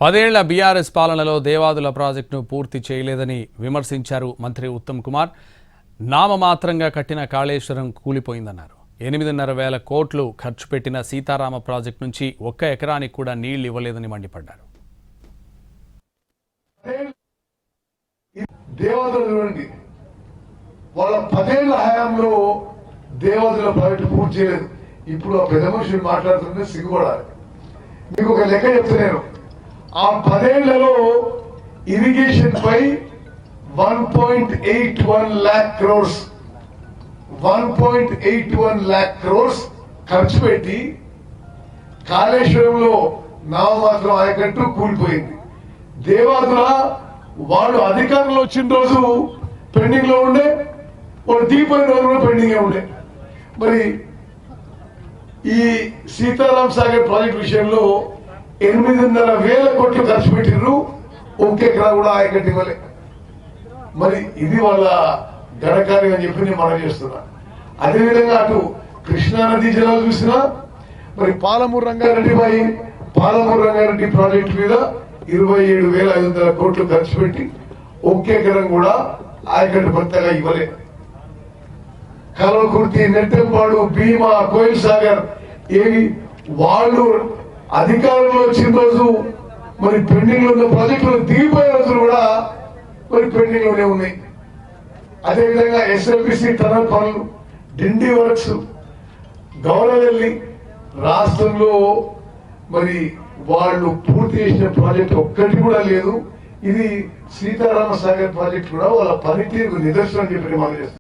10 ఏళ్ల బీఆర్ఎస్ పాలనలో దేవాదుల ప్రాజెక్టును పూర్తి చేయలేదని విమర్శించారు మంత్రి ఉత్తమ్ కుమార్. నామమాత్రంగా కట్టిన కాళేశ్వరం కూలిపోయిందన్నారు. 8.5 కోట్లు ఖర్చు పెట్టిన సీతారామ ప్రాజెక్టు నుంచి 1 ఎకరానికి కూడా నీళ్లు ఇవ్వలేదని మండిపడ్డారు. వాళ్ళ 10 ఏళ్ల హయాంలో దేవాదుల ప్రాజెక్టు పూర్తి చేయలేదు. ఇప్పుడు ఆ పెద్ద మనుషులు మాట్లాడుతుంటే సిగ్గుపడాలి. మీకు ఒక లెక్క చెప్తున్నాను. ఆ 10 ఏళ్లలో ఇరిగేషన్ పై 1.81 lakh crores 1.81 lakh crores ఖర్చు పెట్టి కాళేశ్వరంలో నామమాత్రం ఆయకట్టు కూలిపోయింది. దేవాదుల వాళ్ళు అధికారంలో వచ్చిన రోజు పెండింగ్ లో ఉండే, వాళ్ళు దిగిపోయిన రోజు కూడా పెండింగ్ ఉండే. మరి ఈ సీతారాం సాగర్ ప్రాజెక్ట్ విషయంలో 8.5 కోట్లు ఖర్చు పెట్టిర్రు, 1 ఎకరా కూడా ఆయకట్టు ఇవ్వలే. మరి ఇది వాళ్ళ ఘనకార్యం అని చెప్పి నేను మనం చేస్తున్నా. అదేవిధంగా అటు కృష్ణానది జలాలు చూసినా మరి పాలమూరు రంగారెడ్డి ప్రాజెక్టు మీద 27,500 కోట్లు ఖర్చు పెట్టి 1 ఎకరం కూడా ఆయకట్టు కొత్తగా ఇవ్వలే. కల్వకుర్తి, నెట్టెంపాడు, భీమా, కోయిల్ సాగర్ ఏవి వాళ్ళు అధికారంలో వచ్చిన రోజు మరి పెండింగ్ లో ఉన్న ప్రాజెక్టులు దిగిపోయే రోజులు కూడా మరి పెండింగ్ లోనే ఉన్నాయి. అదేవిధంగా ఎస్ఎల్బిసి టనల్ పనులు, డిండి వర్క్స్, గౌరవెల్లి రాష్ట్రంలో మరి వాళ్ళు పూర్తి చేసిన ప్రాజెక్ట్ ఒక్కటి కూడా లేదు. ఇది సీతారామ సాగర్ ప్రాజెక్ట్ కూడా వాళ్ళ పనితీరు నిదర్శనం చెప్పి మనం చేస్తాం.